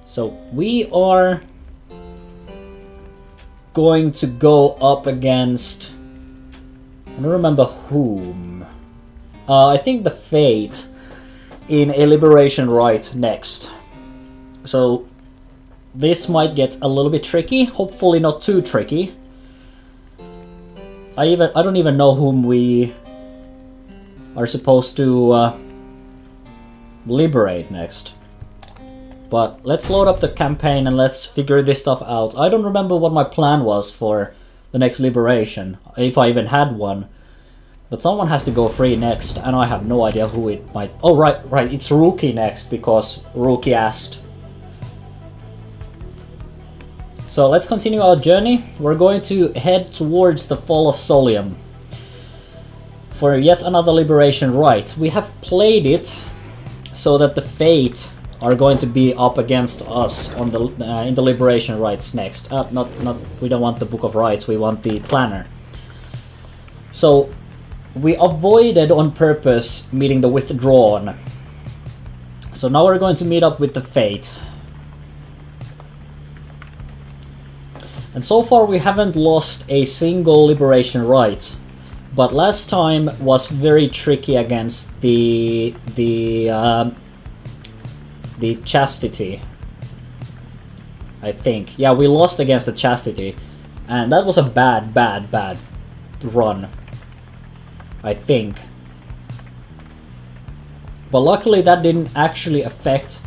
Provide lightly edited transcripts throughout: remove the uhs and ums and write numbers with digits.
So we are going to go up against, I don't remember whom. I think the Fate in a Liberation Rite next. So this might get a little bit tricky, hopefully not too tricky. I don't even know whom we are supposed to liberate next. But let's load up the campaign and let's figure this stuff out. I don't remember what my plan was for the next liberation, if I even had one. But someone has to go free next, and I have no idea who it might... Oh, right, it's Rookie next, because Rookie asked. So let's continue our journey. We're going to head towards the Fall of Solium for yet another Liberation Rite. We have played it so that the Fate are going to be up against us on the in the Liberation Rites next. We don't want the Book of Rites, we want the Planner. So we avoided on purpose meeting the Withdrawn. So now we're going to meet up with the Fate. And so far we haven't lost a single Liberation Rite, but last time was very tricky against the Chastity, I think. Yeah, we lost against the Chastity, and that was a bad run, I think. But luckily that didn't actually affect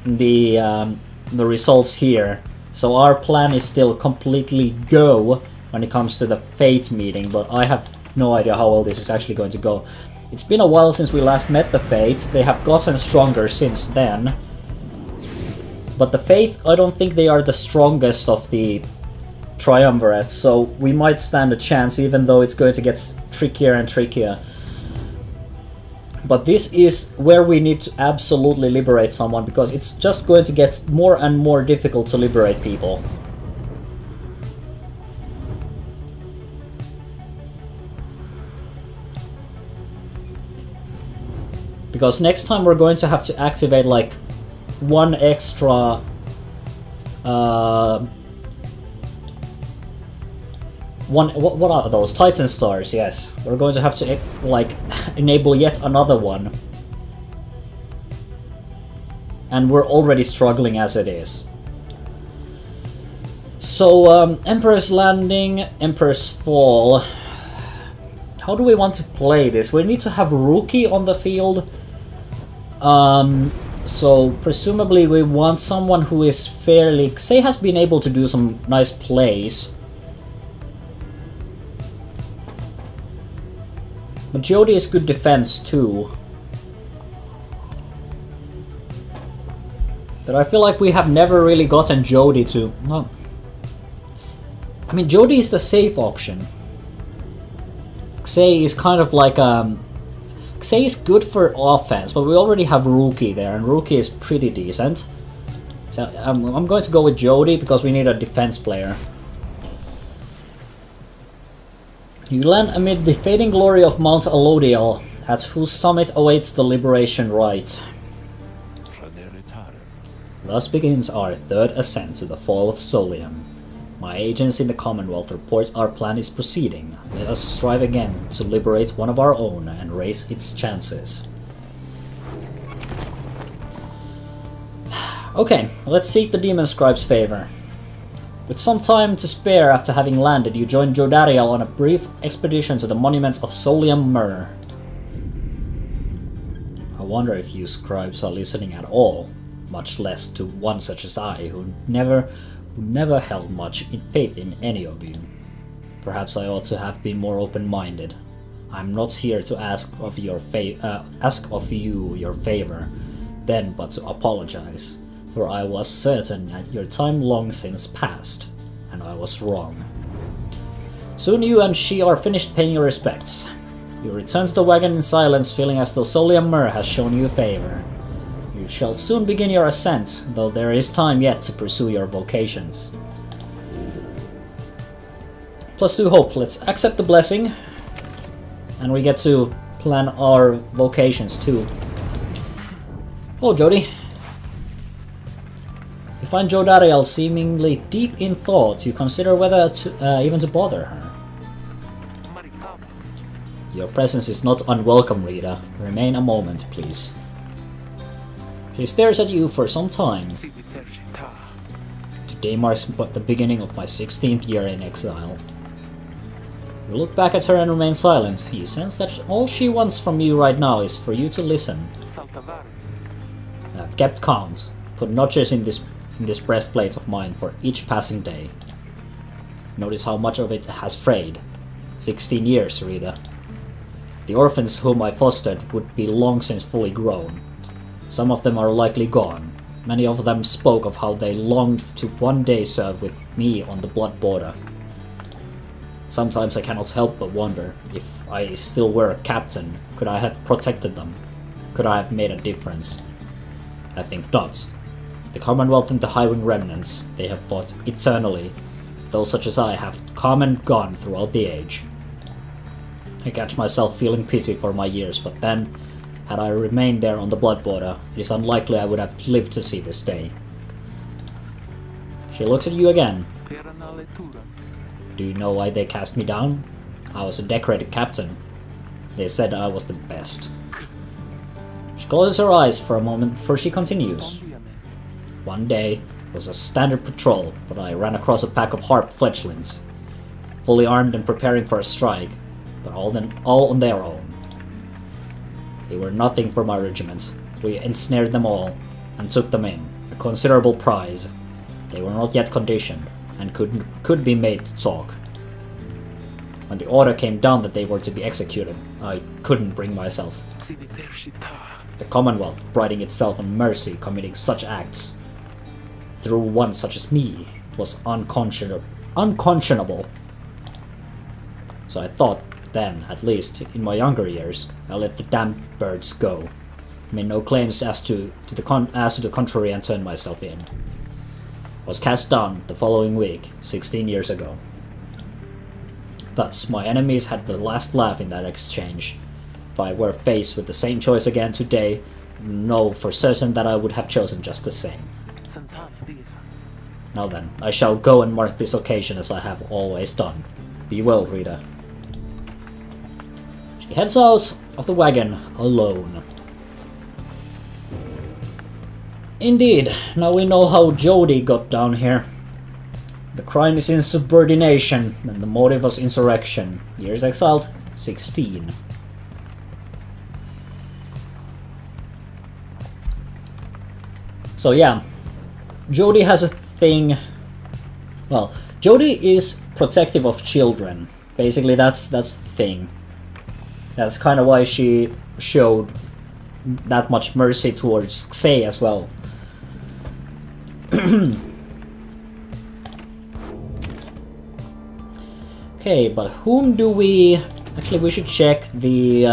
the results here. So our plan is still completely go when it comes to the Fate meeting, but I have no idea how well this is actually going to go. It's been a while since we last met the Fates. They have gotten stronger since then. But the Fates, I don't think they are the strongest of the Triumvirates, so we might stand a chance, even though it's going to get trickier and trickier. But this is where we need to absolutely liberate someone, because it's just going to get more and more difficult to liberate people. Because next time we're going to have to activate like one extra what are those? Titan stars, yes. We're going to have to like enable yet another one. And we're already struggling as it is. So Emperor's Landing, Emperor's Fall. How do we want to play this? We need to have Rookie on the field. So presumably we want someone who is fairly, say, has been able to do some nice plays. But Jody is good defense too. But I feel like we have never really gotten Jody to... No. I mean, Jody is the safe option. Xay is kind of like Xay is good for offense, but we already have Rookie there, and Rookie is pretty decent. So I'm going to go with Jody because we need a defense player. You land amid the fading glory of Mount Alodial, at whose summit awaits the Liberation Rite. Thus begins our third ascent to the Fall of Solium. My agents in the Commonwealth report our plan is proceeding. Let us strive again to liberate one of our own and raise its chances. Okay, let's seek the Demon Scribe's favor. With some time to spare after having landed, you join Jodariel on a brief expedition to the monuments of Solium Myrrh. I wonder if you scribes are listening at all, much less to one such as I, who never held much faith in any of you. Perhaps I ought to have been more open-minded. I'm not here to ask of you your favor, then but to apologize, for I was certain that your time long since passed, and I was wrong. Soon you and she are finished paying your respects. You return to the wagon in silence, feeling as though Solium Myrrh has shown you a favor. You shall soon begin your ascent, though there is time yet to pursue your vocations. +2 hope. Let's accept the blessing. And we get to plan our vocations too. Hello, Jody. find Jodariel seemingly deep in thought, you consider whether to even to bother her. Your presence is not unwelcome, Rita. Remain a moment, please. She stares at you for some time. Today marks but the beginning of my 16th year in exile. You look back at her and remain silent. You sense that all she wants from you right now is for you to listen. I've kept count, put notches in this breastplate of mine for each passing day. Notice how much of it has frayed. 16 years, Rita. The orphans whom I fostered would be long since fully grown. Some of them are likely gone. Many of them spoke of how they longed to one day serve with me on the blood border. Sometimes I cannot help but wonder, if I still were a captain, could I have protected them? Could I have made a difference? I think not. The Commonwealth and the Highwing remnants, they have fought eternally. Those such as I have come and gone throughout the age. I catch myself feeling pity for my years, but then, had I remained there on the blood border, it is unlikely I would have lived to see this day. She looks at you again. Do you know why they cast me down? I was a decorated captain. They said I was the best. She closes her eyes for a moment before she continues. One day, it was a standard patrol, but I ran across a pack of harp fledglings, fully armed and preparing for a strike, but all on their own. They were nothing for my regiment. We ensnared them all, and took them in, a considerable prize. They were not yet conditioned, and could be made to talk. When the order came down that they were to be executed, I couldn't bring myself. The Commonwealth, priding itself on mercy, committing such acts through one such as me, was unconscionable. So I thought then, at least in my younger years, I let the damned birds go. Made no claims as to the contrary and turned myself in. Was cast down the following week, 16 years ago. Thus, my enemies had the last laugh in that exchange. If I were faced with the same choice again today, know for certain that I would have chosen just the same. Now then, I shall go and mark this occasion as I have always done. Be well, Rita. She heads out of the wagon alone. Indeed, now we know how Jody got down here. The crime is insubordination, and the motive was insurrection. Years exiled, 16. So yeah, Jody has a thing. Well, Jody is protective of children. Basically, that's the thing. That's kind of why she showed that much mercy towards Xei as well. Okay, but whom do we... Actually, we should check the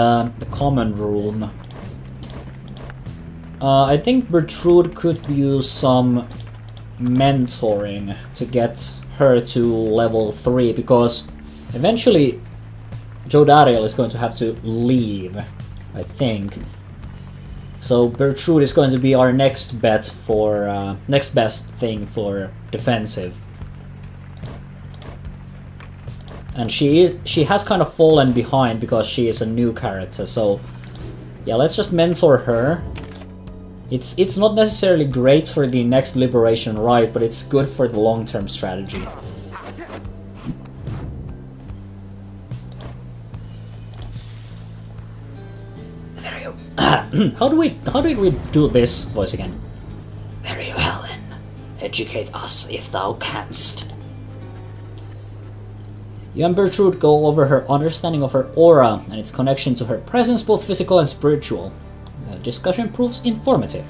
common room. I think Bertrude could use some mentoring to get her to level 3, because eventually Jodariel is going to have to leave, I think. So Bertrude is going to be our next bet for next best thing for defensive. And she has kind of fallen behind because she is a new character. So yeah, let's just mentor her. It's not necessarily great for the next Liberation Rite, but it's good for the long-term strategy. How did we do this voice again? Very well then. Educate us if thou canst. You and Bertrude go over her understanding of her aura and its connection to her presence, both physical and spiritual. The discussion proves informative.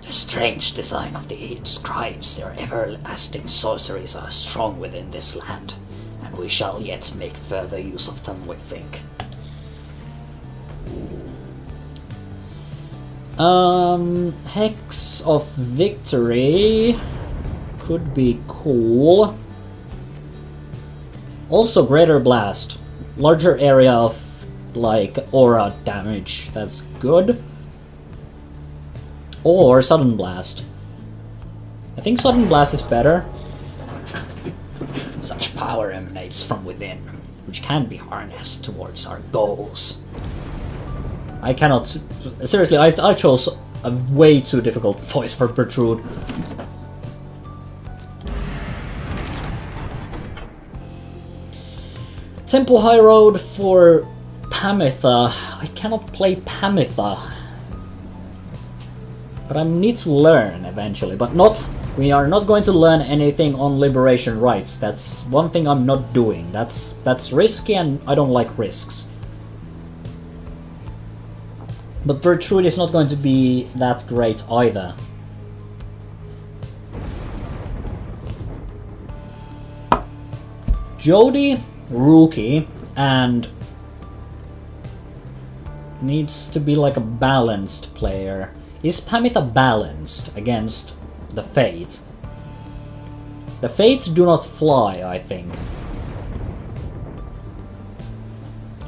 The strange design of the scribes, their everlasting sorceries are strong within this land, and we shall yet make further use of them, we think. Hex of Victory could be cool. Also Greater Blast. Larger area of, like, aura damage. That's good. Or Sudden Blast. I think Sudden Blast is better. Such power emanates from within, which can be harnessed towards our goals. I cannot... Seriously, I chose a way too difficult voice for Protrude. Temple High Road for Pamitha. I cannot play Pamitha. But I need to learn eventually, but not... We are not going to learn anything on liberation rights. That's one thing I'm not doing. That's risky and I don't like risks. But Bertrude is not going to be that great either. Jody, rookie, and needs to be like a balanced player. Is Pamitha balanced against the Fate? The Fates do not fly, I think.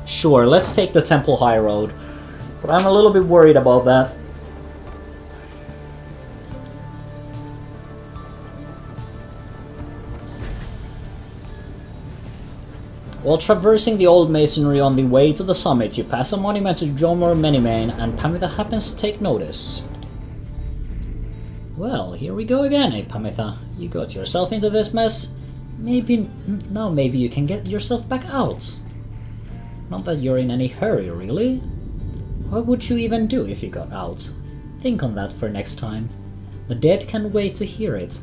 Sure, let's take the Temple High Road. But I'm a little bit worried about that. While traversing the old masonry on the way to the summit, you pass a monument to Jomor Menimane, and Pamitha happens to take notice. Well, here we go again, eh, Pamitha? You got yourself into this mess. Now maybe you can get yourself back out. Not that you're in any hurry, really. What would you even do if you got out? Think on that for next time. The dead can wait to hear it.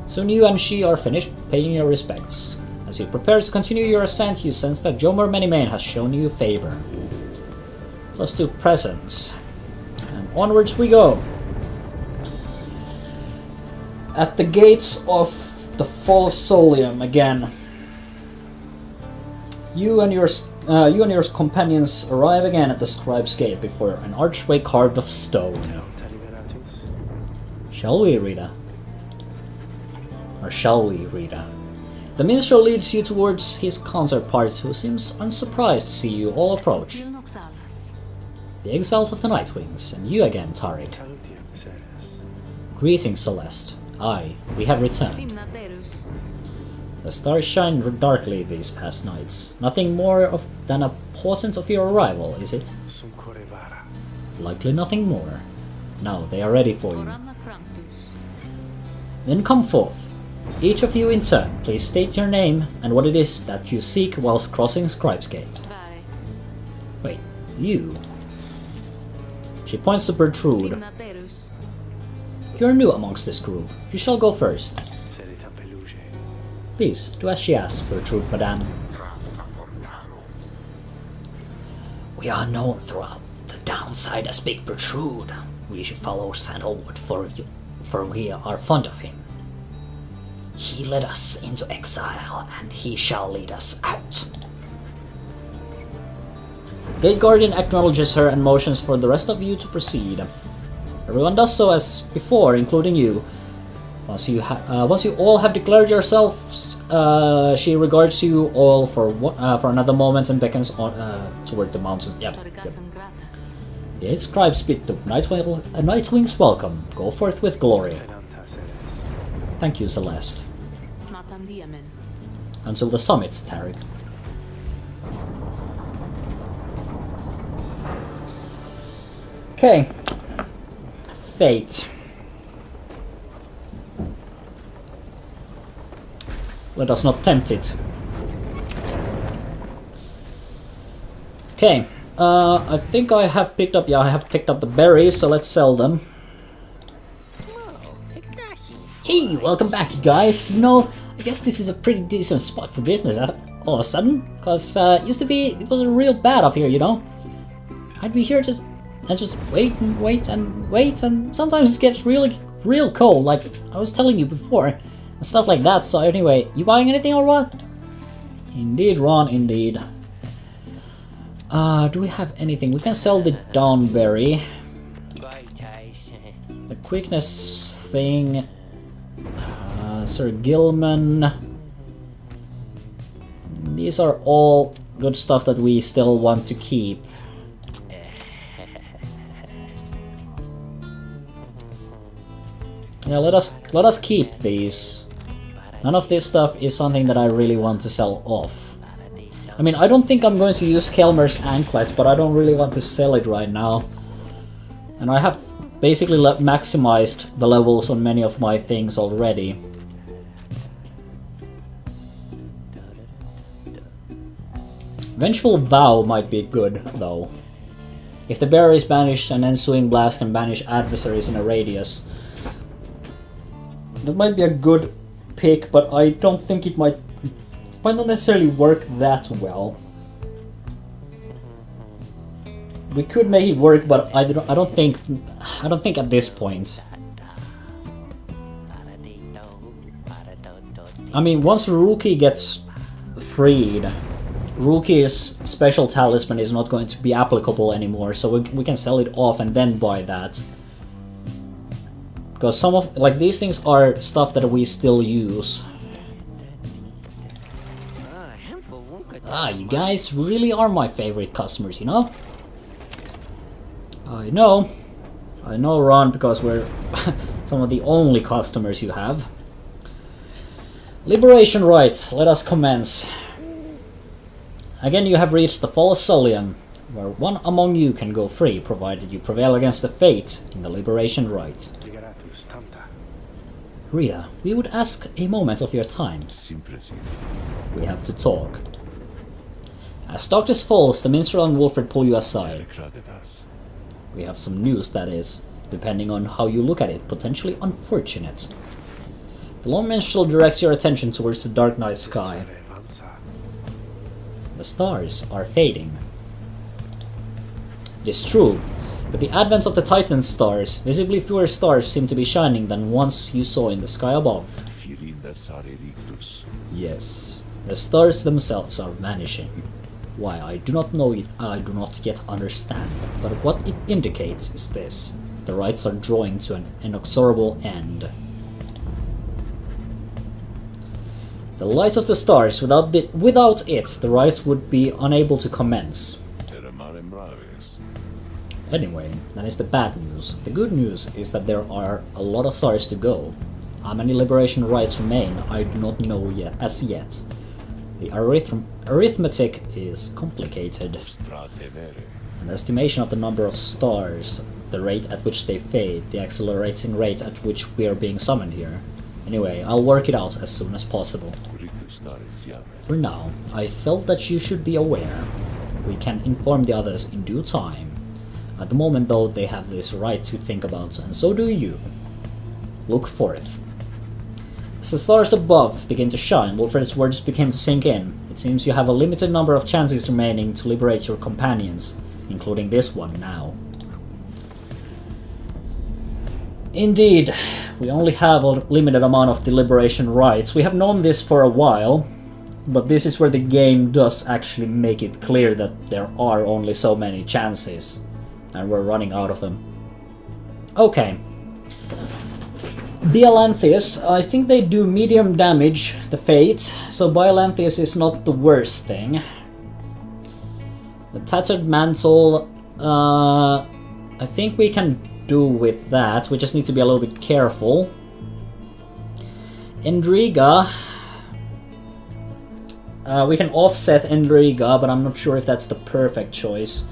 Soon you and she are finished paying your respects. As you prepare to continue your ascent, you sense that Jomor Menimane has shown you favor. +2 presents. And onwards we go. At the gates of the Fall Solium again. You and your companions arrive again at the Scribe's Gate before an archway carved of stone. Shall we, Rita? Or shall we, Rita? The minstrel leads you towards his counterpart, who seems unsurprised to see you all approach. The exiles of the Nightwings, and you again, Tariq. Greetings, Celeste. Aye, we have returned. The stars shine darkly these past nights. Nothing more than a portent of your arrival, is it? Likely nothing more. Now they are ready for you. Then come forth. Each of you in turn, please state your name and what it is that you seek whilst crossing Scribe's Gate. Wait, you? She points to Bertrude. You are new amongst this group. You shall go first. Please, do as she asks, Bertrude, madame. We are known throughout the downside as Big Bertrude. We should follow Sandalwood for we are fond of him. He led us into exile, and he shall lead us out. Gate Guardian acknowledges her and motions for the rest of you to proceed. Everyone does so as before, including you. Once you all have declared yourselves, she regards you all for another moment and beckons on toward the mountains. Yep. The 8 scribes bid the Nightwings welcome. Go forth with glory. Thank you, Celeste. Until the summit, Tariq. Okay. Fate. Let us not tempt it. Okay. I think I have picked up... Yeah, I have picked up the berries, so let's sell them. Hey, welcome back, guys. You know, I guess this is a pretty decent spot for business all of a sudden. Because it used to be... It was real bad up here, you know? I'd be here just wait and wait and wait, and sometimes it gets real cold, like I was telling you before, and stuff like that. So anyway, you buying anything or what? Indeed, Ron, indeed. Do we have anything? We can sell the Downberry. The quickness thing. Sir Gilman. These are all good stuff that we still want to keep. Yeah, let us keep these. None of this stuff is something that I really want to sell off. I mean, I don't think I'm going to use Kelmer's anklet, but I don't really want to sell it right now. And I have basically maximized the levels on many of my things already. Vengeful Vow might be good, though. If the bearer is banished, an ensuing blast can banish adversaries in a radius. That might be a good pick, but I don't think it might not necessarily work that well. We could make it work, but I don't think at this point. I mean, once Rookie gets freed, Rookie's special talisman is not going to be applicable anymore, so we can sell it off and then buy that. Because some of, like, these things are stuff that we still use. Ah, you guys really are my favorite customers, you know? I know, Ron, because we're some of the only customers you have. Liberation rites, let us commence. Again, you have reached the False Solium, where one among you can go free, provided you prevail against the fate in the Liberation Rite. Rhea, we would ask a moment of your time. We have to talk. As darkness falls, the minstrel and Wolfred pull you aside. We have some news that is, depending on how you look at it, potentially unfortunate. The lone minstrel directs your attention towards the dark night sky. The stars are fading. It is true. With the advent of the Titan stars, visibly fewer stars seem to be shining than once you saw in the sky above. Yes, the stars themselves are vanishing. Why, I do not know, I do not yet understand, but what it indicates is this. The rites are drawing to an inexorable end. The light of the stars, without it, the rites would be unable to commence. Anyway, that is the bad news. The good news is that there are a lot of stars to go. How many liberation rites remain, I do not know yet, as yet. The arithmetic is complicated. An estimation of the number of stars, the rate at which they fade, the accelerating rate at which we are being summoned here. Anyway, I'll work it out as soon as possible. For now, I felt that you should be aware. We can inform the others in due time. At the moment, though, they have this right to think about, and so do you. Look forth. As the stars above begin to shine, Wolfred's words begin to sink in. It seems you have a limited number of chances remaining to liberate your companions, including this one now. Indeed, we only have a limited amount of the liberation rites. We have known this for a while, but this is where the game does actually make it clear that there are only so many chances, and we're running out of them. Okay. Biolanthius, I think they do medium damage, the Fate, so Biolanthius is not the worst thing. The Tattered Mantle, I think we can do with that, we just need to be a little bit careful. Endriga, we can offset Endriga, but I'm not sure if that's the perfect choice.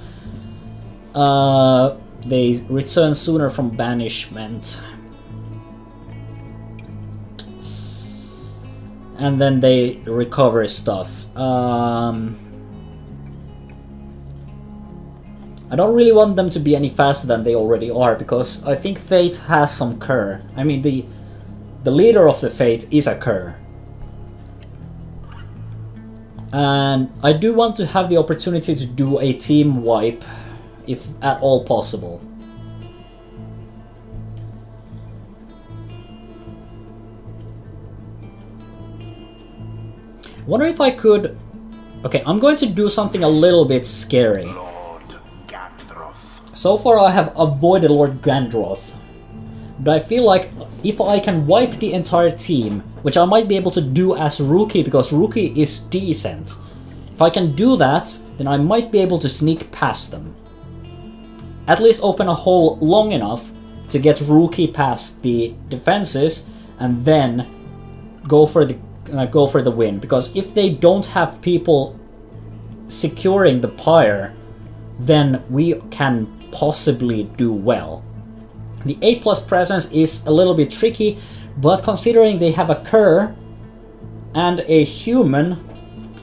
They return sooner from banishment. And then they recover stuff. I don't really want them to be any faster than they already are, because I think Fate has some cur. I mean, the leader of the Fate is a cur. And I do want to have the opportunity to do a team wipe, if at all possible. Wonder if I could... Okay, I'm going to do something a little bit scary. Lord Gandroth. So far I have avoided Lord Gandroth. But I feel like if I can wipe the entire team, which I might be able to do as Rookie, because Rookie is decent. If I can do that, then I might be able to sneak past them. At least open a hole long enough to get Rookie past the defenses and then go for the win. Because if they don't have people securing the Pyre, then we can possibly do well. The 8+ presence is a little bit tricky, but considering they have a Cur and a human,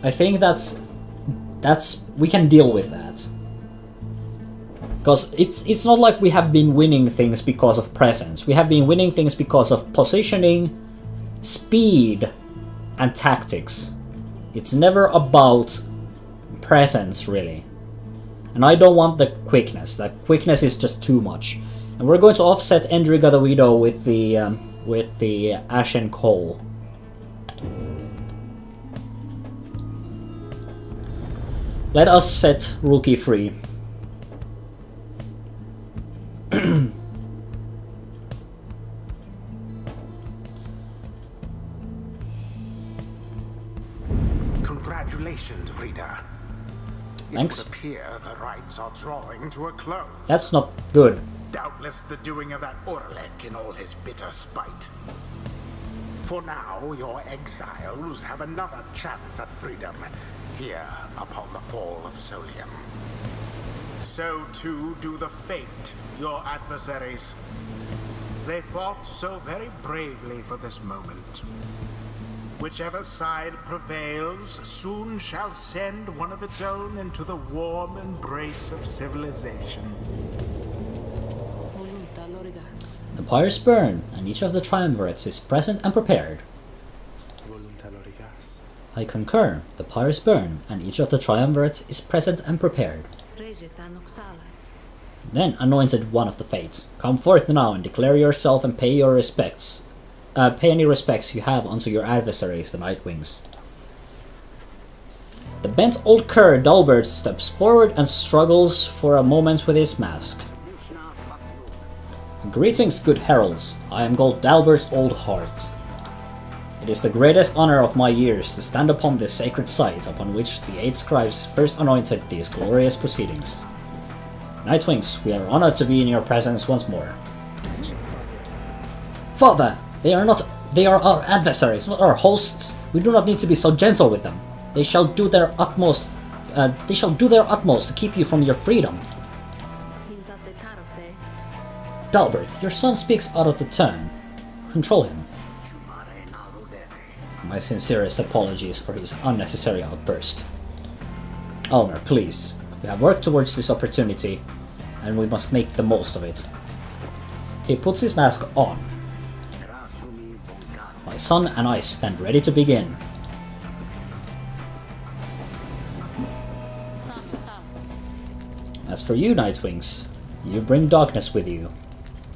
I think that's we can deal with that. Because it's not like we have been winning things because of presence. We have been winning things because of positioning, speed, and tactics. It's never about presence, really. And I don't want the quickness. That quickness is just too much. And we're going to offset Endriga the Widow with the Ashen Coal. Let us set Rookie free. Congratulations, Frida. Thanks. It would appear the rites are drawing to a close. That's not good. Doubtless the doing of that Orlek in all his bitter spite. For now, your exiles have another chance at freedom here upon the fall of Solium. So too do the Fate, your adversaries. They fought so very bravely for this moment. Whichever side prevails soon shall send one of its own into the warm embrace of civilization. The pyres burn, and each of the triumvirates is present and prepared. I concur. The pyres burn, and each of the triumvirates is present and prepared. Then, anointed one of the fates, come forth now and declare yourself and pay your respects. Pay any respects you have unto your adversaries, the Nightwings. The bent old cur Dalbert steps forward and struggles for a moment with his mask. Greetings, good heralds. I am called Dalbert's Old Heart. It is the greatest honor of my years to stand upon this sacred site upon which the 8 scribes first anointed these glorious proceedings. Nightwings, we are honored to be in your presence once more. Father, they are our adversaries, not our hosts. We do not need to be so gentle with them. They shall do their utmost to keep you from your freedom. Dalbert, your son speaks out of the turn. Control him. My sincerest apologies for his unnecessary outburst. Almer, please. We have worked towards this opportunity, and we must make the most of it. He puts his mask on. My son and I stand ready to begin. As for you, Nightwings, you bring darkness with you.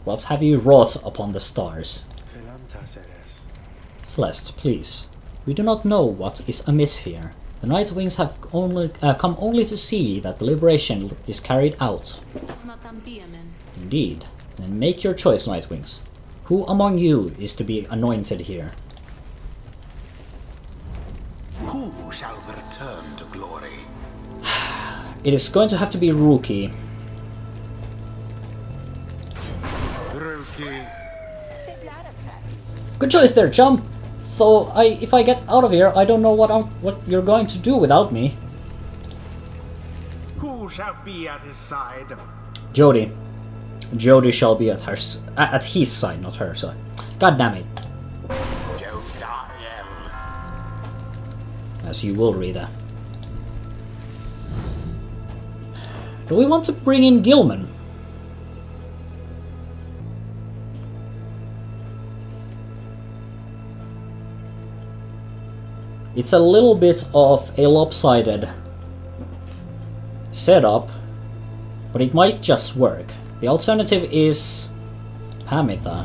What have you wrought upon the stars? Celeste, please. We do not know what is amiss here. The Nightwings have come only to see that the liberation is carried out. Indeed. Then make your choice, Nightwings. Who among you is to be anointed here? Who shall return to glory? It is going to have to be Rookie. Rookie. Good choice there, chum. Though if I get out of here, I don't know what you're going to do without me. Who shall be at his side? Jody. Jody shall be at his side, not her side. God damn it. As you will, Rita. Do we want to bring in Gilman? It's a little bit of a lopsided setup, but it might just work. The alternative is Pamitha.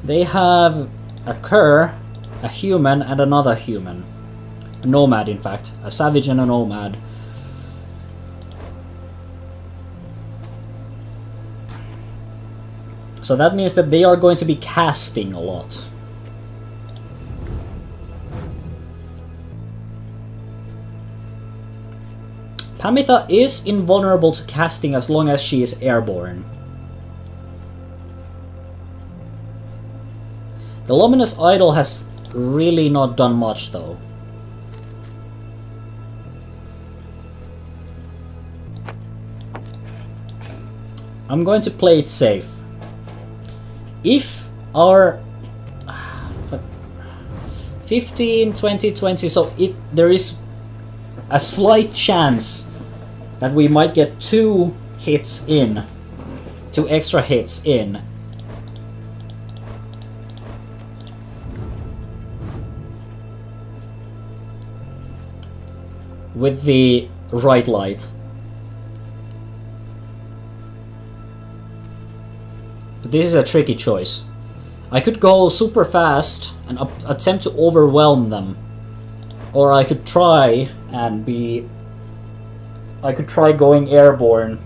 They have a cur, a human, and another human. A nomad, in fact. A savage and a nomad. So that means that they are going to be casting a lot. Pamitha is invulnerable to casting as long as she is airborne. The Luminous Idol has really not done much though. I'm going to play it safe. If our 15, 20, 20, so there is a slight chance that we might get 2 hits in, 2 extra hits in. With the right light. But this is a tricky choice. I could go super fast and attempt to overwhelm them. Or I could try and I could try going airborne.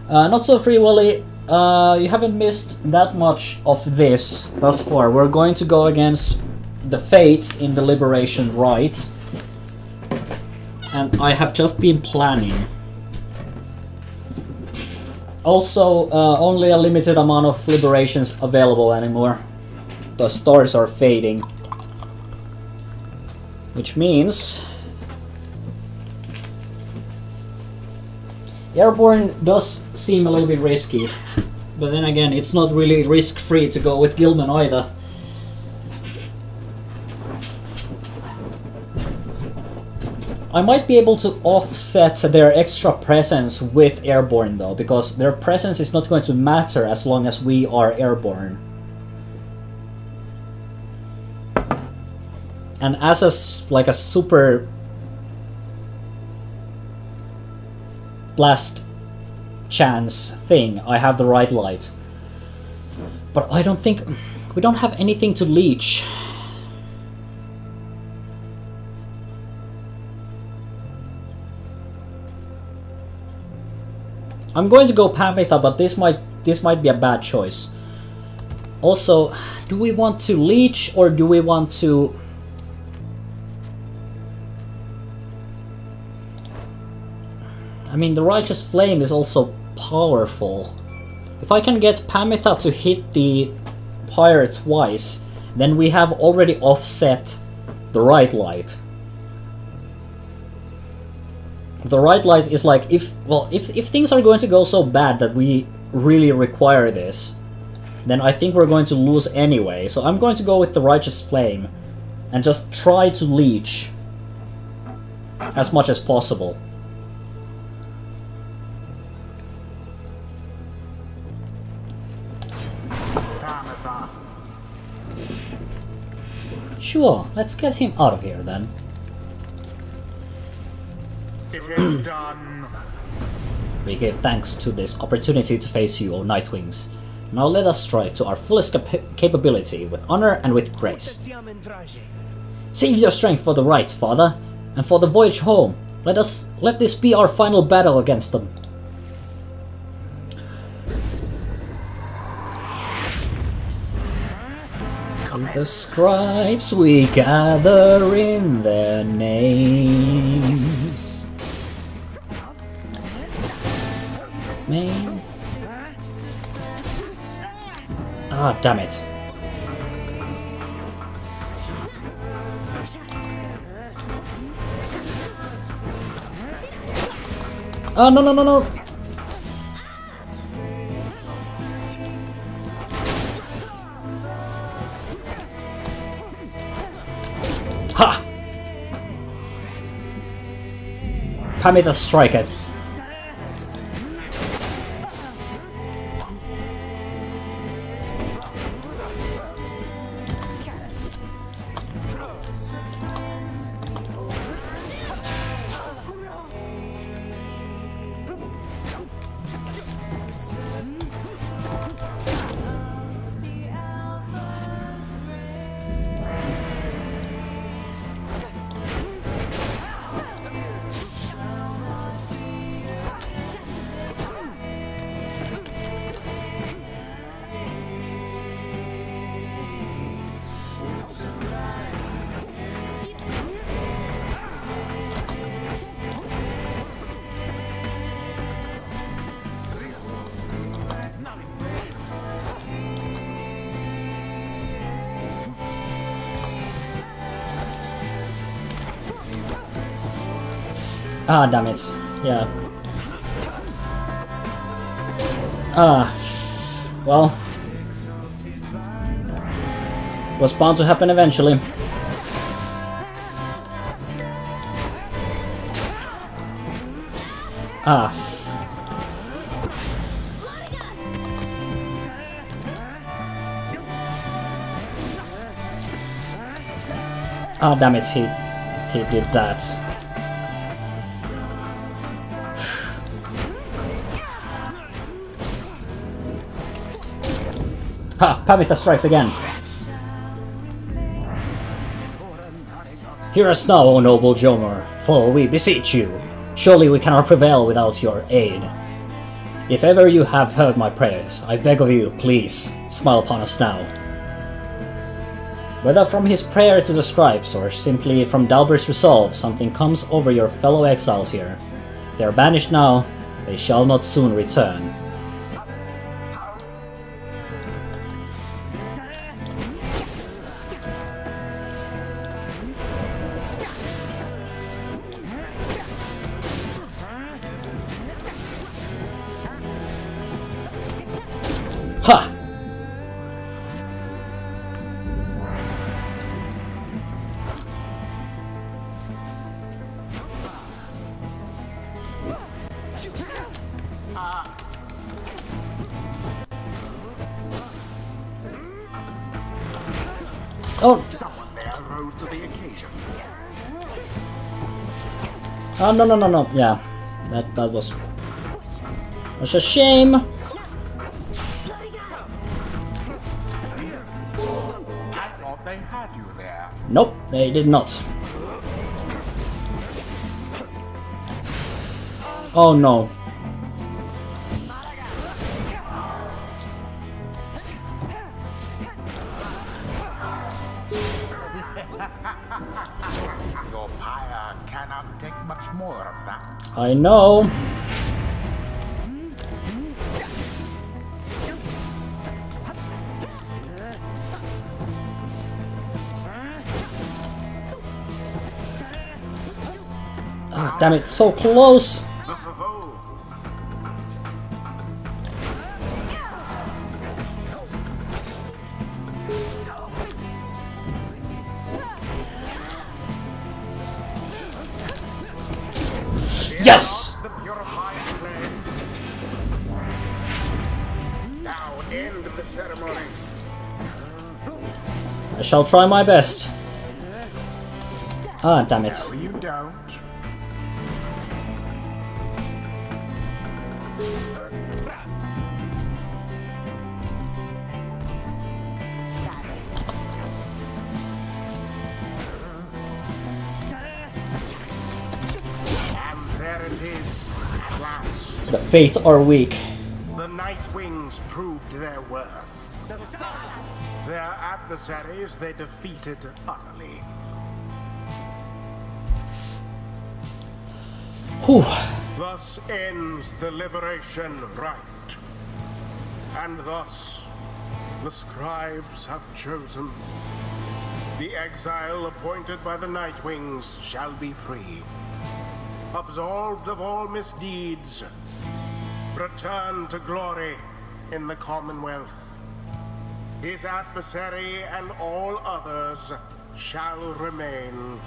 Not so free, Willy. You haven't missed that much of this thus far. We're going to go against the Fate in the Liberation Rite. And I have just been planning. Also, only a limited amount of liberations available anymore. The stars are fading. Which means airborne does seem a little bit risky. But then again, it's not really risk-free to go with Gilman either. I might be able to offset their extra presence with airborne though, because their presence is not going to matter as long as we are airborne. And as a super blast chance thing, I have the right light. But I don't think we don't have anything to leech. I'm going to go Pamitha, but this might be a bad choice. Also, do we want to leech or do we want to? I mean, the Righteous Flame is also powerful. If I can get Pamitha to hit the Pyre twice, then we have already offset the right light. The right light is like, if things are going to go so bad that we really require this, then I think we're going to lose anyway. So I'm going to go with the Righteous Flame and just try to leech as much as possible. Sure, let's get him out of here then. It is done. We give thanks to this opportunity to face you, O Nightwings. Now let us strive to our fullest capability, with honor and with grace. Save your strength for the right, Father, and for the voyage home. Let this be our final battle against them. With the scribes we gather in their names. Ah, damn it. Oh, no, no, no, no. Ha! Pamitha striketh. Ah, damn it. Yeah. Ah. Well. It was bound to happen eventually. Ah. Ah, damn it, he did that. Ha! Pamita strikes again. Hear us now, O noble Jomar, for we beseech you. Surely we cannot prevail without your aid. If ever you have heard my prayers, I beg of you, please, smile upon us now. Whether from his prayer to the scribes, or simply from Dalbert's resolve, something comes over your fellow exiles here. They are banished now, they shall not soon return. Ha! Oh! Someone there rose to the occasion. Oh, no. Yeah. That was a shame. I thought they had you there. Nope, they did not. Oh no. Your Pyre cannot take much more of that. I know. Ah, damn it, so close. Yes! The purified flame. Now end the ceremony. I shall try my best. Ah, damn it. No, you don't. There it is, at last. The fates are weak. The Night Wings proved their worth. Their adversaries they defeated utterly. Whew. Thus ends the liberation rite. And thus the scribes have chosen. The exile appointed by the Night Wings shall be free. Absolved of all misdeeds, return to glory in the Commonwealth. His adversary and all others shall remain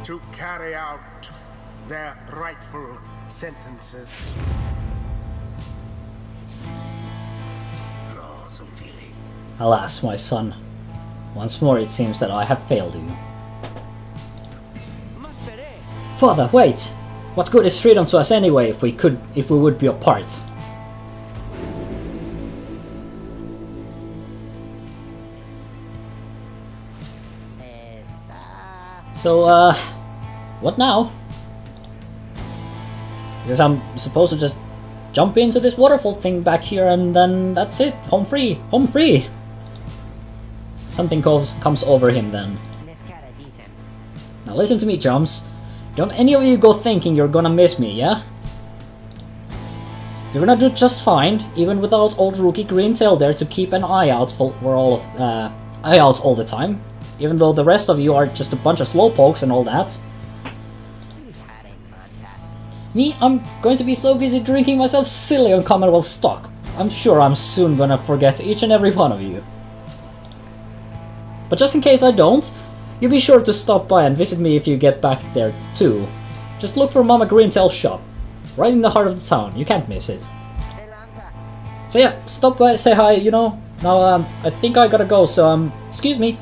to carry out their rightful sentences. Alas, my son. Once more it seems that I have failed you. Father, wait! What good is freedom to us anyway if we would be apart? So, what now? Because I'm supposed to just jump into this waterfall thing back here and then that's it. Home free! Home free! Something comes over him then. Now listen to me, chums. Don't any of you go thinking you're gonna miss me, yeah? You're gonna do just fine, even without old rookie Greentail there to keep an eye out for all the time. Even though the rest of you are just a bunch of slowpokes and all that. Me, I'm going to be so busy drinking myself silly on Commonwealth stock. I'm sure I'm soon gonna forget each and every one of you. But just in case I don't, you be sure to stop by and visit me if you get back there too. Just look for Mama Greentail's shop. Right in the heart of the town, you can't miss it. So yeah, stop by, say hi, you know. Now, I think I gotta go, so, excuse me.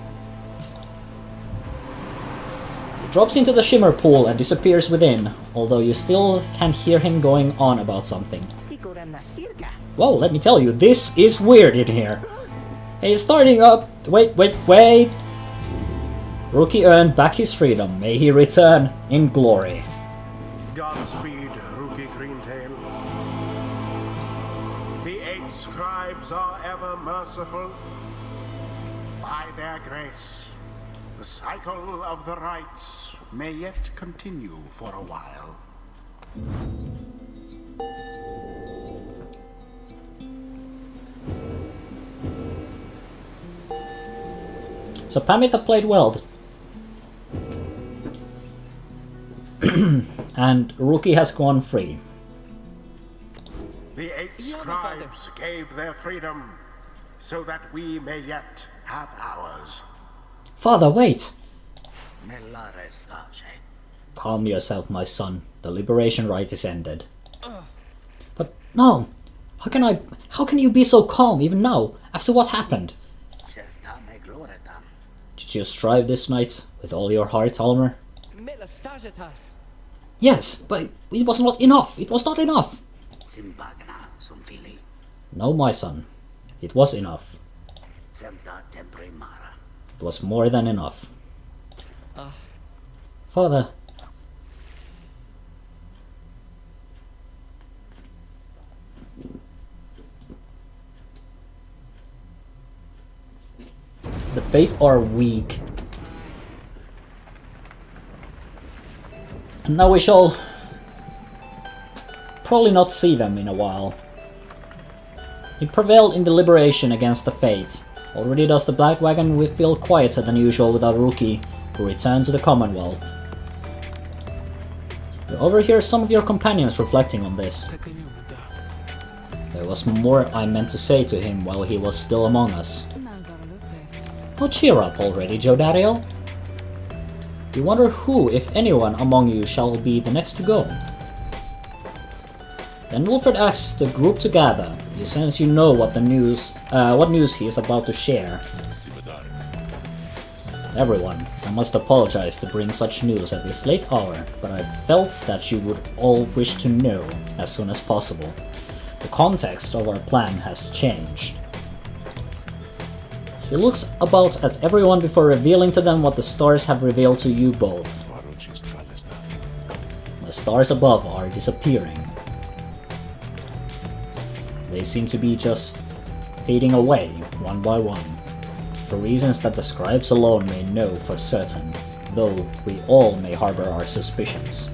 He drops into the shimmer pool and disappears within, although you still can hear him going on about something. Well, let me tell you, this is weird in here. Hey, starting up. Wait. Rookie earned back his freedom. May he return in glory. Godspeed, Rookie Greentail. The 8 scribes are ever merciful. By their grace, the cycle of the rites may yet continue for a while. So Pamitha played well. And Rookie has gone free. The 8 scribes gave their freedom so that we may yet have ours. Father, wait! Calm yourself, my son. The liberation rite is ended. But no! How can you be so calm even now, after what happened? Did you strive this night with all your heart, Almer? Yes, but it was not enough. It was not enough. No, my son. It was enough. It was more than enough. Father. The Fates are weak. And now we shall probably not see them in a while. He prevailed in the liberation against the Fates. Already does the Black Wagon feel quieter than usual without Rookie, who returned to the Commonwealth. You overhear some of your companions reflecting on this. There was more I meant to say to him while he was still among us. Oh, cheer up already, Jodariel. You wonder who, if anyone, among you shall be the next to go. Then Wolfred asks the group to gather. You sense you know what news he is about to share. Everyone, I must apologize to bring such news at this late hour, but I felt that you would all wish to know as soon as possible. The context of our plan has changed. He looks about at everyone before revealing to them what the stars have revealed to you both. The stars above are disappearing. They seem to be just fading away, one by one, for reasons that the scribes alone may know for certain, though we all may harbor our suspicions.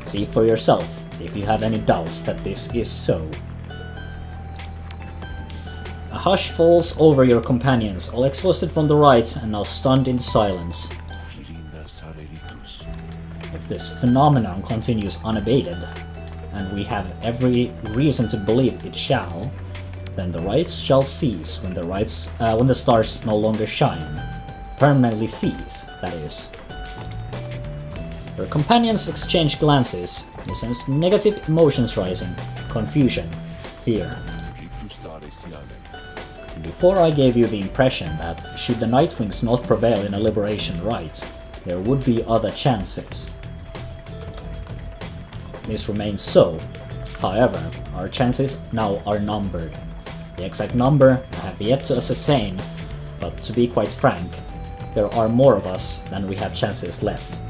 See for yourself if you have any doubts that this is so. A hush falls over your companions, all exhausted from the rite and now stunned in silence. If this phenomenon continues unabated, and we have every reason to believe it shall, then the rites shall cease when the stars no longer shine. Permanently cease, that is. Your companions exchange glances. You sense negative emotions rising, confusion, fear. Before I gave you the impression that, should the Nightwings not prevail in a liberation rite, there would be other chances. This remains so. However, our chances now are numbered. The exact number I have yet to ascertain, but to be quite frank, there are more of us than we have chances left.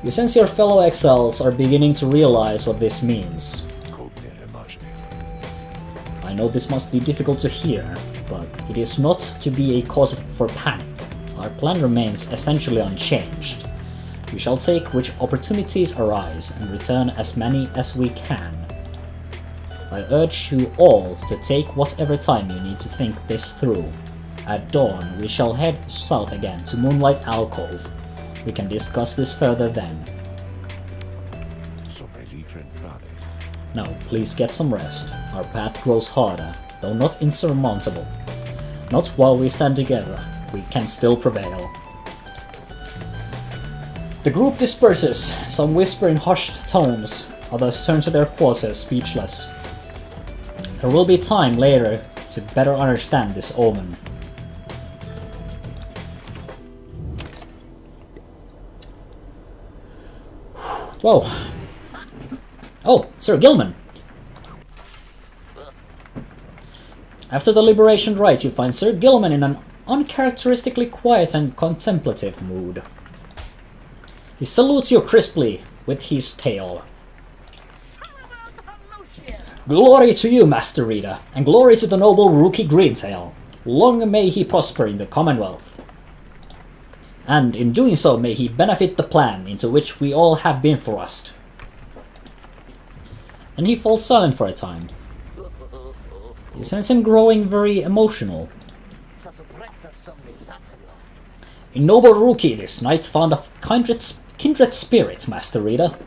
You sense your fellow exiles are beginning to realize what this means. I know this must be difficult to hear, but it is not to be a cause for panic. Our plan remains essentially unchanged. We shall take which opportunities arise and return as many as we can. I urge you all to take whatever time you need to think this through. At dawn, we shall head south again to Moonlight Alcove. We can discuss this further then. Now, please get some rest. Our path grows harder, though not insurmountable. Not while we stand together. We can still prevail. The group disperses. Some whisper in hushed tones. Others turn to their quarters, speechless. There will be time later to better understand this omen. Whoa. Oh, Sir Gilman. After the liberation rite, you find Sir Gilman in an uncharacteristically quiet and contemplative mood. He salutes you crisply with his tail. Glory to you, Master Rita, and glory to the noble rookie Greentail. Long may he prosper in the Commonwealth. And in doing so, may he benefit the plan into which we all have been thrust. And he falls silent for a time. You sense him growing very emotional. A noble rookie this night found a kindred spirit, Master Rita.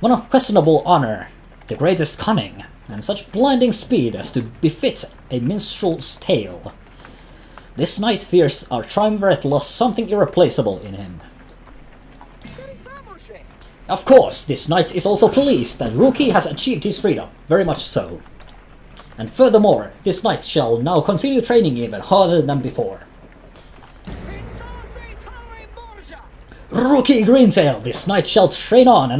One of questionable honor, the greatest cunning, and such blinding speed as to befit a minstrel's tale. This knight fears our triumvirate lost something irreplaceable in him. Of course, this knight is also pleased that Rookie has achieved his freedom, very much so. And furthermore, this knight shall now continue training even harder than before. Rookie Greentail, this knight shall train on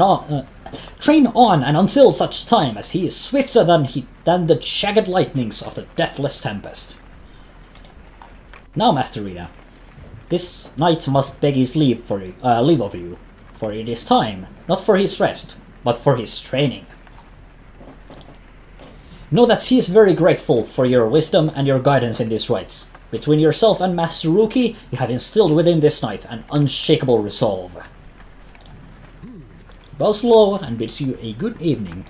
and until such time as he is swifter than the jagged lightnings of the deathless tempest. Now, Master Rita, this knight must beg his leave of you, for it is time, not for his rest, but for his training. Know that he is very grateful for your wisdom and your guidance in these rites. Between yourself and Master Rookie, you have instilled within this knight an unshakable resolve. He bows low and bids you a good evening.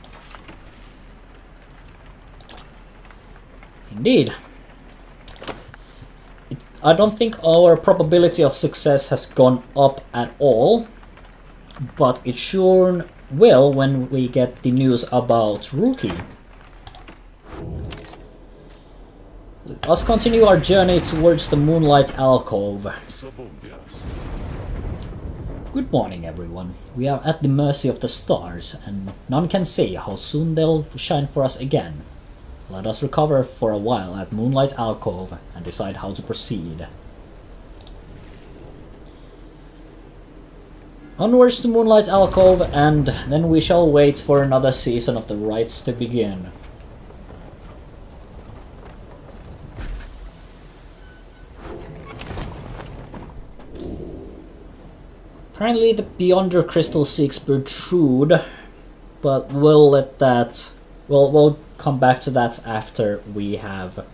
Indeed. I don't think our probability of success has gone up at all, but it sure will when we get the news about Rookie. Let us continue our journey towards the Moonlight Alcove. Good morning, everyone. We are at the mercy of the stars, and none can say how soon they'll shine for us again. Let us recover for a while at Moonlight Alcove and decide how to proceed. Onwards to Moonlight Alcove, and then we shall wait for another season of the rites to begin. Apparently the Beyonder Crystal Seeks protrude, but we'll let that... We'll come back to that after we have...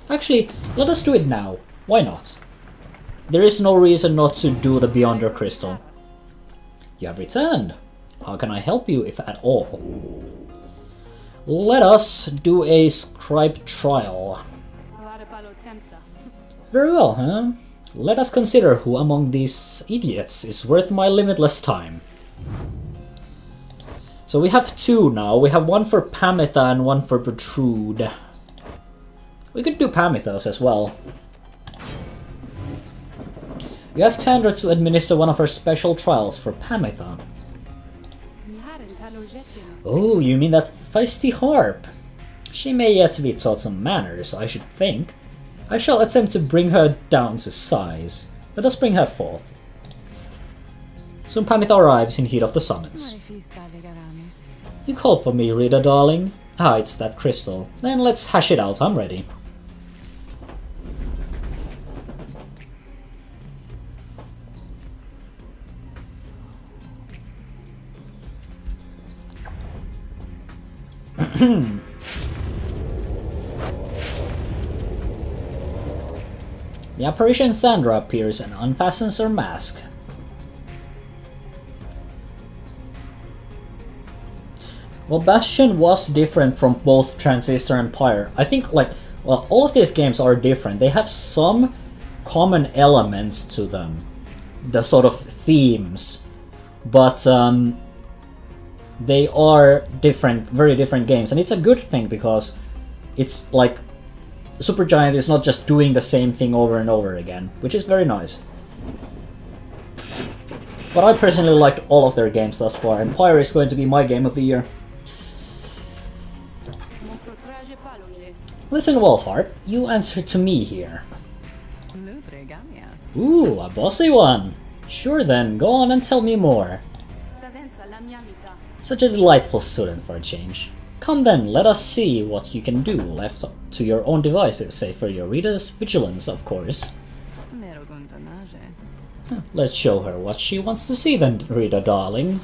Actually, let us do it now. Why not? There is no reason not to do the Beyonder Crystal. You have returned. How can I help you, if at all? Let us do a scribe trial. Very well, huh? Let us consider who among these idiots is worth my limitless time. So we have two now. We have one for Pamitha and one for Protrude. We could do Pamitha's as well. We ask Sandra to administer one of her special trials for Pamitha. Oh, you mean that feisty harp? She may yet be taught some manners, I should think. I shall attempt to bring her down to size. Let us bring her forth. Soon Pamitha arrives in heat of the summons. You called for me, Rita, darling. Ah, it's that crystal. Then let's hash it out, I'm ready. The apparition Sandra appears and unfastens her mask. Well, Bastion was different from both Transistor and Pyre. I think, all of these games are different. They have some common elements to them, the sort of themes, but they are different, very different games, and it's a good thing because it's like Supergiant is not just doing the same thing over and over again, which is very nice. But I personally liked all of their games thus far, and Pyre is going to be my game of the year. Listen well, Harp, you answer to me here. Ooh, a bossy one! Sure then, go on and tell me more. Such a delightful student for a change. Come then, let us see what you can do, left to your own devices, save for your reader's vigilance, of course. Let's show her what she wants to see then, Rita darling.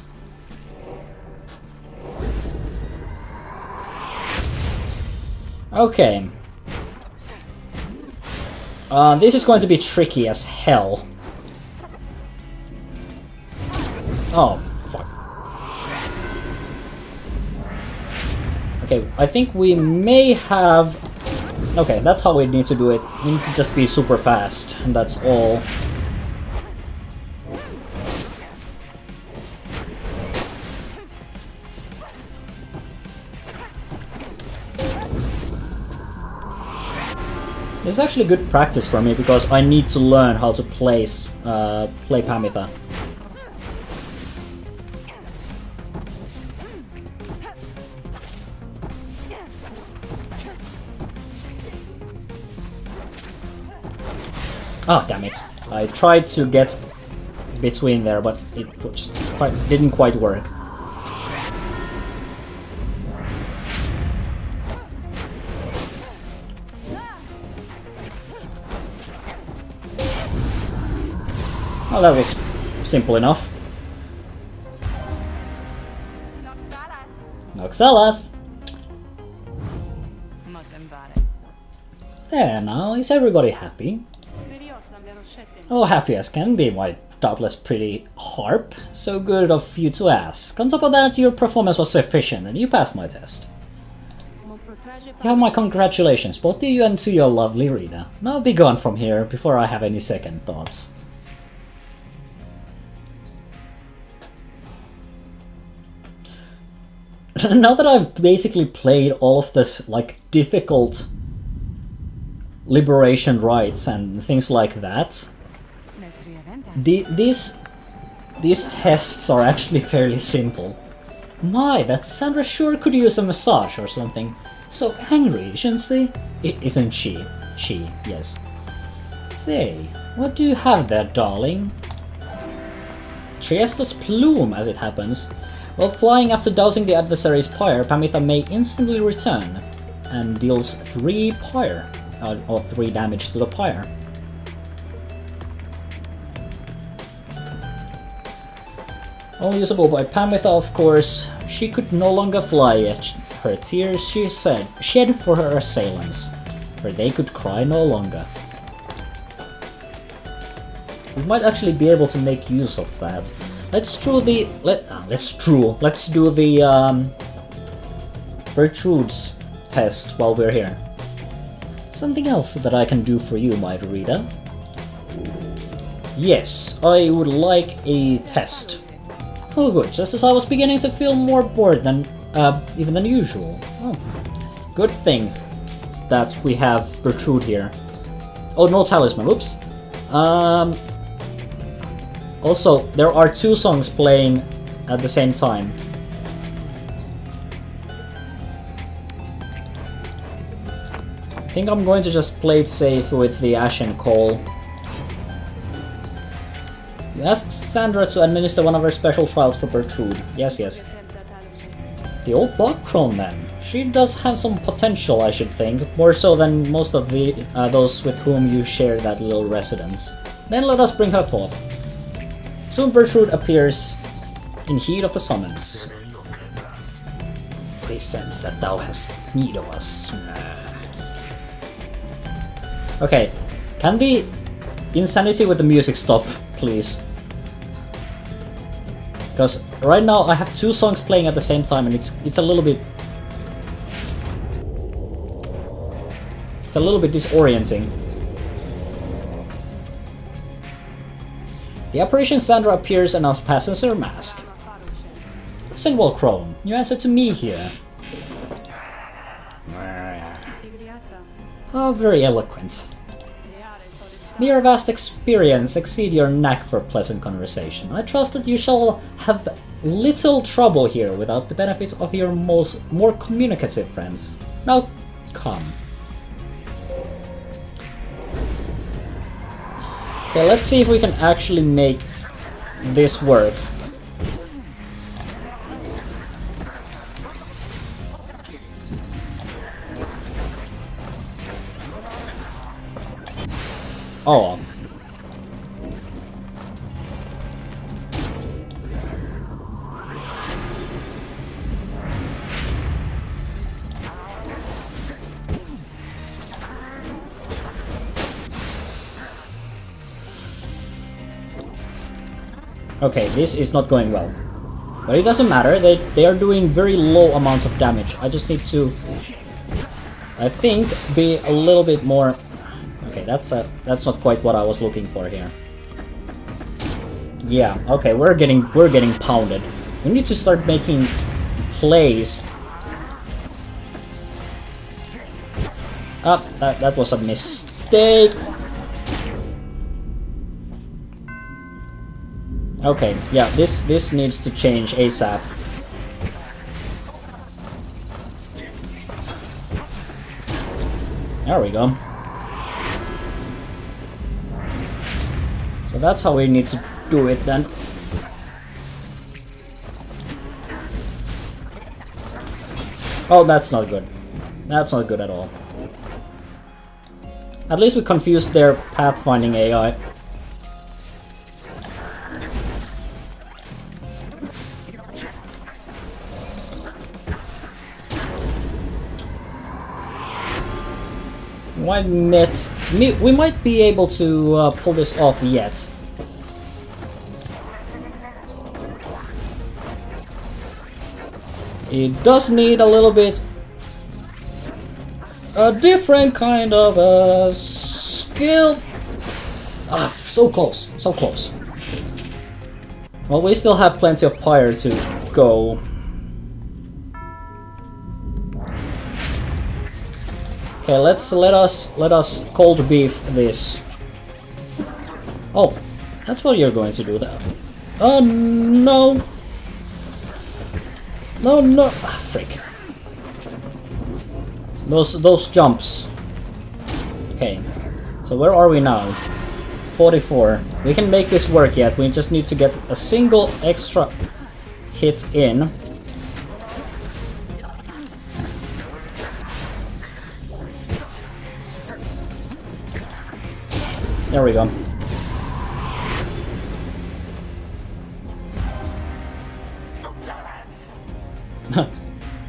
Okay. This is going to be tricky as hell. Oh, fuck. Okay, I think we may have... Okay, that's how we need to do it. We need to just be super fast, and that's all. This is actually good practice for me because I need to learn how to play Pamitha. Ah, damn it. I tried to get between there, but it just didn't quite work. Oh, that was simple enough. Noxalas! There now, is everybody happy? Oh, happy as can be, my doubtless pretty Harp. So good of you to ask. On top of that, your performance was sufficient and you passed my test. You have my congratulations, both to you and to your lovely Rita. Now be gone from here before I have any second thoughts. Now that I've basically played all of the like difficult liberation rites and things like that, these tests are actually fairly simple. My, that Sandra sure could use a massage or something. So angry, isn't she? Isn't she? She, yes. Say, what do you have there, darling? Triesta's plume, as it happens. While flying after dousing the adversary's pyre, Pamitha may instantly return and deals 3 pyre, or 3 damage to the pyre. Only usable by Pamitha, of course. She could no longer fly yet. Her tears, she said, shed for her assailants, for they could cry no longer. We might actually be able to make use of that. Let's do the Bertrude's test while we're here. Something else that I can do for you, my Rita? Yes, I would like a test. Oh good, just as I was beginning to feel more bored than even than usual. Oh, good thing that we have Bertrude here. Oh, no talisman, oops. Also, there are 2 songs playing at the same time. I think I'm going to just play it safe with the Ashen Call. You asked Sandra to administer one of her special trials for Bertrude. Yes, yes. The old bog crone then. She does have some potential, I should think. More so than most of the those with whom you share that little residence. Then let us bring her forth. Soon Bertrude appears in heat of the summons. We sense that thou hast need of us. Okay, can the insanity with the music stop, please? Because right now I have 2 songs playing at the same time and it's a little bit disorienting. The apparition Sandra appears and unfastens her mask. Sinwell Crone, you answer to me here. Oh, very eloquent. May your vast experience exceed your knack for pleasant conversation. I trust that you shall have little trouble here without the benefit of your more communicative friends. Now, come. Okay, let's see if we can actually make this work. Oh. Okay, this is not going well. But it doesn't matter, they are doing very low amounts of damage. I just need to, I think, be a little bit more... Okay, that's not quite what I was looking for here. Yeah, okay, we're getting pounded. We need to start making plays. That was a mistake. Okay, yeah, this needs to change ASAP. There we go. So that's how we need to do it then. Oh, that's not good. That's not good at all. At least we confused their pathfinding AI. We might be able to pull this off yet. It does need a little bit a different kind of skill. Ah, so close, so close. Well, we still have plenty of Pyre to go. Okay, let us cold beef this. Oh, that's what you're going to do there. Oh no! No! Ah, frick! Those jumps. Okay, so where are we now? 44. We can make this work yet. We just need to get a single extra hit in. There we go.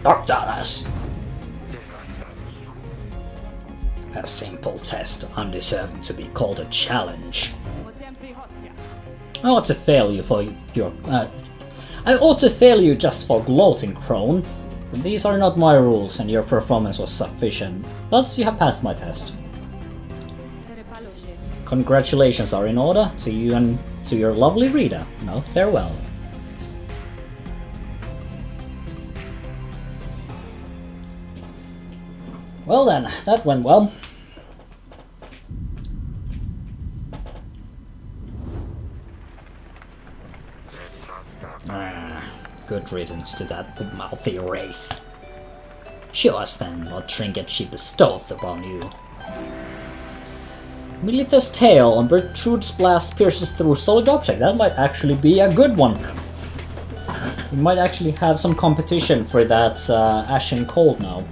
Doctorus! A simple test, undeserving to be called a challenge. I ought to fail you for your... I ought to fail you just for gloating, Crone. But these are not my rules, and your performance was sufficient. Thus, you have passed my test. Congratulations are in order to you and to your lovely reader. Now, farewell. Well then, that went well. Good riddance to that mouthy wraith. Show us then what trinket she bestoweth upon you. Melitha's tail on Bertrude's blast pierces through solid object. That might actually be a good one. We might actually have some competition for that Ashen Cold now.